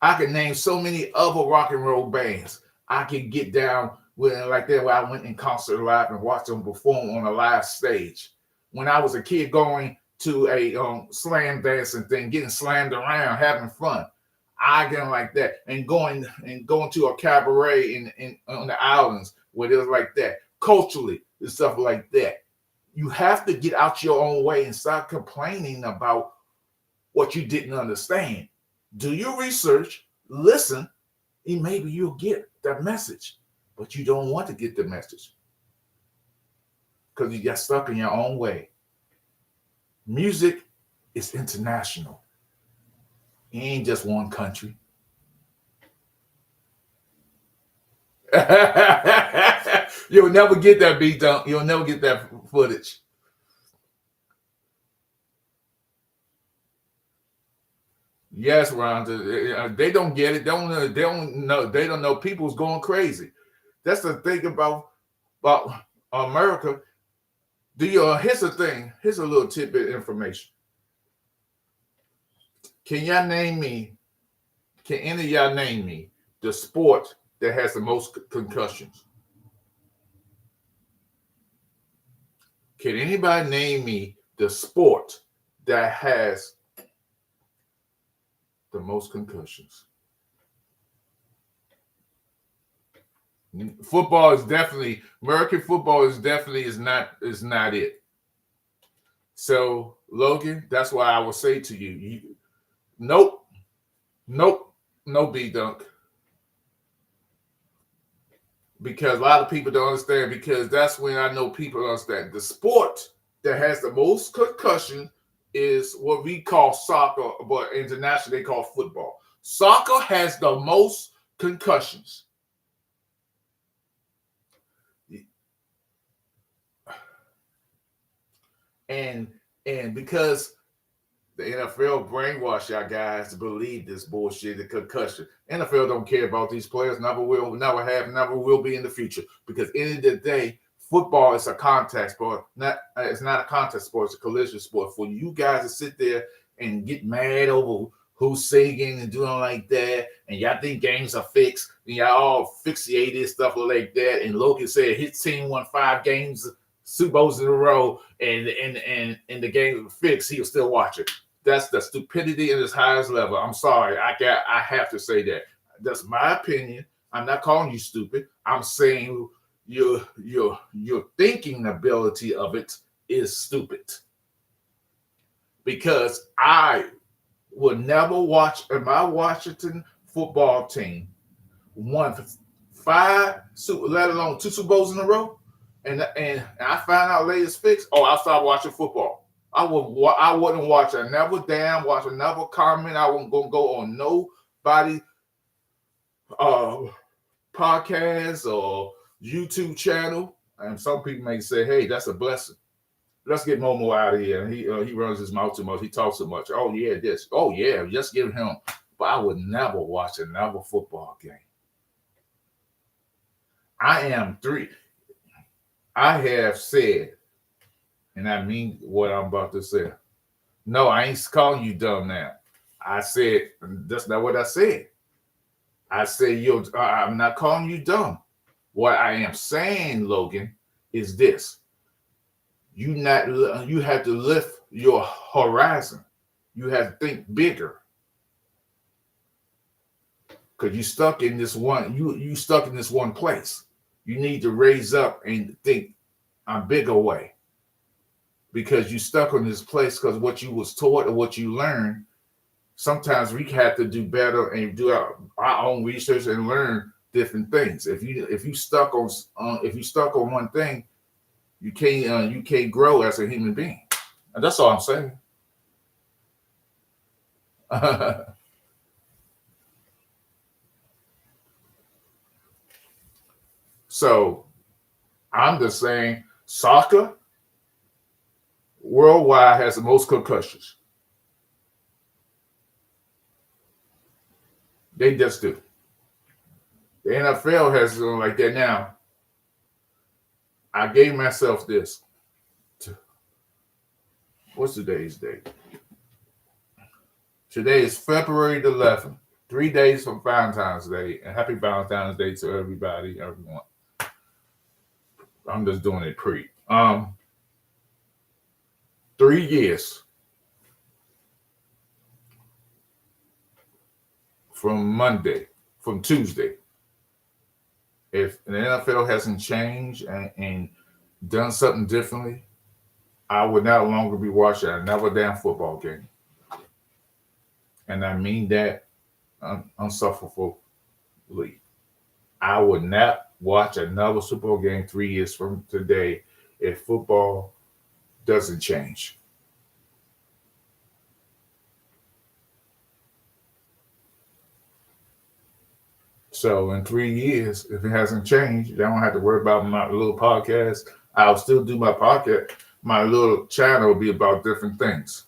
I can name so many other rock and roll bands. I can get down with it like that where I went in concert live and watched them perform on a live stage. When I was a kid going to a slam dancing thing, getting slammed around, having fun. I get like that. And going to a cabaret in on the islands where it was like that. Culturally and stuff like that. You have to get out your own way and start complaining about what you didn't understand. Do your research, listen, and maybe you'll get that message. But you don't want to get the message because you got stuck in your own way. Music is international. It ain't just one country. You'll never get that beat dunk. You'll never get that footage. Yes, Ron. They don't get it. They don't know. They don't know. People's going crazy. That's the thing about America. Here's the thing. Here's a little tidbit of information. Can y'all name me? Can any of y'all name me the sport that has the most concussions? Can anybody name me the sport that has the most concussions? Football is definitely American football is not it. So Logan, that's why I will say to you, nope, no B dunk. Because a lot of people don't understand, because that's when I know people understand. The sport that has the most concussion is what we call soccer, but internationally they call football. Soccer has the most concussions. And because the NFL brainwash y'all guys to believe this bullshit, the concussion. NFL don't care about these players, never will, never have, never will be in the future. Because end of the day, football is a contact sport. It's not a contact sport, it's a collision sport. For you guys to sit there and get mad over who's singing and doing like that, and y'all think games are fixed, and y'all all fixated stuff like that. And Logan said his team won 5 games, Super Bowls in a row, and the game was fixed, he'll still watch it. That's the stupidity at its highest level. I'm sorry. I have to say that. That's my opinion. I'm not calling you stupid. I'm saying your thinking ability of it is stupid. Because I will never watch my Washington football team won 5, let alone 2 Super Bowls in a row, and I find out later it's fixed. Oh, I'll start watching football. I wouldn't watch another watch another comment. I wouldn't go on nobody podcast or YouTube channel. And some people may say, "Hey, that's a blessing. Let's get Momo out of here." And he runs his mouth too much. He talks too much. Oh yeah, this. Oh yeah, just give him. But I would never watch another football game. I have said, and I mean what I'm about to say. No, I ain't calling you dumb now. I said, that's not what I said. I said, I'm not calling you dumb. What I am saying, Logan, is this. You have to lift your horizon. You have to think bigger. Because you stuck in this one place. You need to raise up and think a bigger way. Because you stuck on this place because what you was taught or what you learned, sometimes we have to do better and do our own research and learn different things. If you stuck on one thing, you can't grow as a human being. And that's all I'm saying. So I'm just saying soccer worldwide has the most concussions. They just do. The NFL has something like that now. I gave myself this. What's today's date? Today is February the 11th. 3 days from Valentine's Day. And happy Valentine's Day to everybody, everyone. I'm just doing it pre. 3 years from Tuesday. If the NFL hasn't changed and done something differently, I would no longer be watching another damn football game. And I mean that unsufferably. I would not watch another Super Bowl game 3 years from today if football doesn't change. So in 3 years, if it hasn't changed, I don't have to worry about my little podcast. I'll still do my podcast. My little channel will be about different things.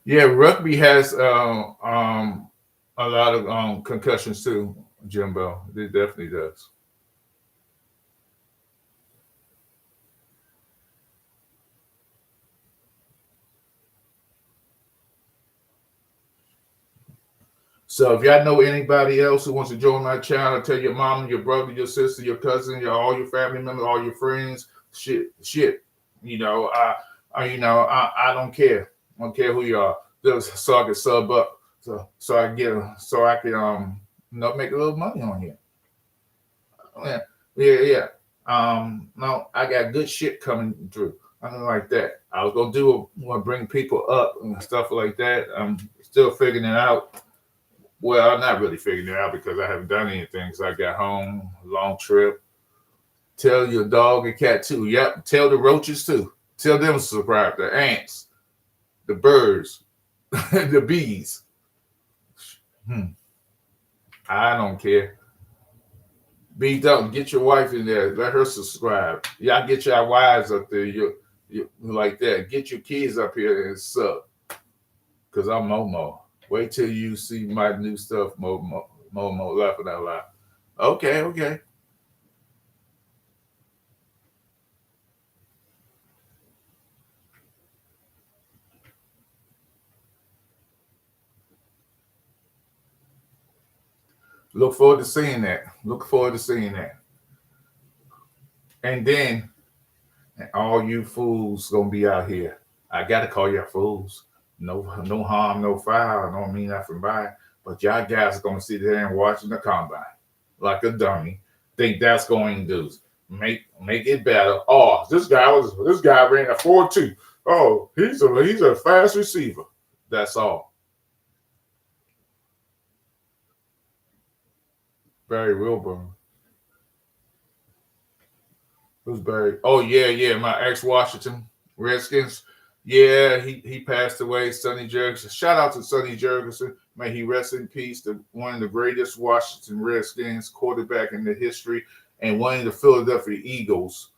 Yeah, rugby has a lot of concussions too, Jimbo. It definitely does. So if y'all know anybody else who wants to join my channel, tell your mom, your brother, your sister, your cousin, all your family members, all your friends, shit. You know, I don't care. I don't care who you are. Just so I can sub up, so I get, so I can make a little money on here. Yeah, yeah. No, I got good shit coming through. Nothing like that. I was gonna bring people up and stuff like that. I'm still figuring it out. Well, I'm not really figuring it out because I haven't done anything. So I got home, long trip. Tell your dog and cat too. Yep. Tell the roaches too. Tell them to subscribe. The ants, the birds, the bees. Hmm. I don't care. Be done. Get your wife in there. Let her subscribe. Y'all get your wives up there. You like that. Get your kids up here and sub. Cause I'm Momo. Wait till you see my new stuff, Momo laughing out loud. Okay, okay. Look forward to seeing that. Look forward to seeing that. And then all you fools gonna be out here. I gotta call y'all fools. No harm, no foul. I don't mean nothing by it. But y'all guys are gonna sit there and watching the combine like a dummy. Think that's going to do make it better. Oh, this guy ran a 4.2. Oh, he's a fast receiver. That's all. Barry Wilburn. Who's Barry? Oh yeah, yeah. My ex Washington Redskins. Yeah, he passed away. Sonny Jurgensen. Shout out to Sonny Jurgensen. May he rest in peace. One of the greatest Washington Redskins quarterback in the history, and one of the Philadelphia Eagles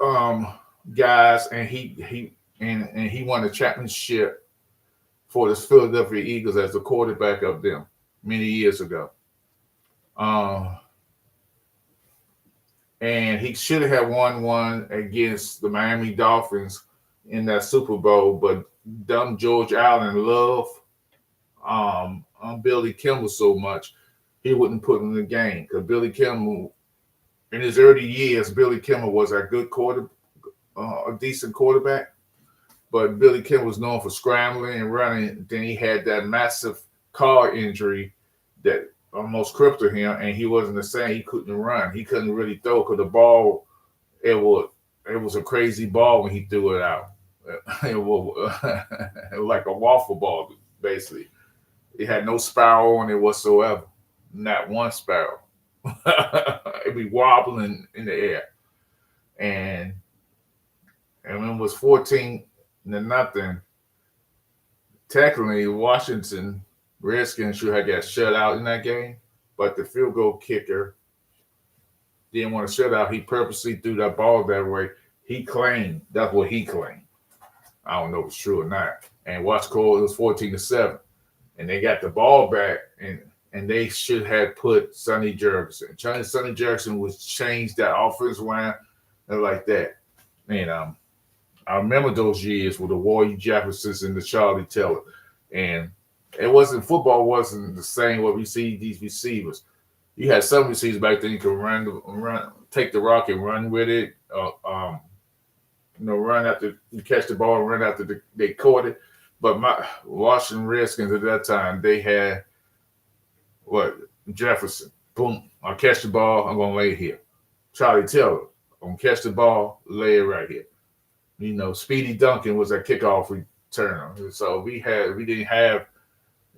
um, guys. And he won a championship for the Philadelphia Eagles as the quarterback of them many years ago. Um, and he should have won one against the Miami Dolphins in that Super Bowl, but dumb George Allen loved Billy Kimball so much he wouldn't put him in the game because Billy Kimball, in his early years, Billy Kimball was a decent quarterback, but Billy Kimball was known for scrambling and running. Then he had that massive car injury that almost crippled him, and he wasn't the same. He couldn't run. He couldn't really throw because the ball it was a crazy ball when he threw it out. It was like a waffle ball, basically. It had no spiral on it whatsoever. Not one spiral. It'd be wobbling in the air. And when it was 14-0, technically Washington Redskins should have got shut out in that game, but the field goal kicker didn't want to shut out. He purposely threw that ball that way. He claimed that's what he claimed. I don't know if it's true or not. And watch Cole, it was 14-7. And they got the ball back and they should have put Sonny Jurgensen. Sonny Jurgensen was changed that offensive line and like that. And I remember those years with the Warrior Jeffersons and the Charlie Taylor. And football wasn't the same what we see these receivers. You had some receivers back then you could run, take the rock and run with it. Run after you catch the ball and run after they caught it. But my Washington Redskins at that time, they had Jefferson. Boom, I'll catch the ball, I'm gonna lay it here. Charlie Taylor, I'm gonna catch the ball, lay it right here. Speedy Duncan was a kickoff returner. So we didn't have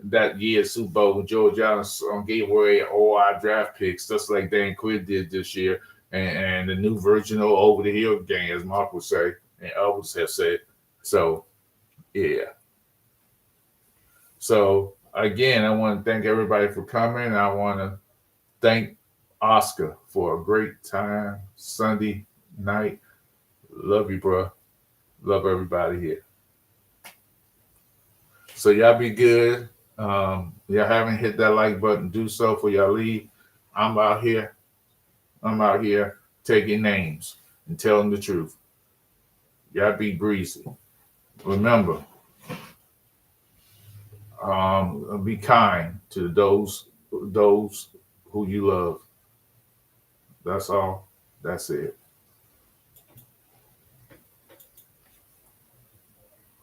that year Super Bowl when George Allen gave away all our draft picks, just like Dan Quinn did this year, and the new version of over the hill game, as Mark would say. and others have said. So, yeah. So again, I want to thank everybody for coming. I want to thank Oscar for a great time Sunday night. Love you, bro. Love everybody here. So y'all be good. Y'all haven't hit that like button, do so for y'all leave. I'm out here. I'm out here taking names and telling the truth. Y'all be breezy. Remember, be kind to those who you love. That's all. That's it.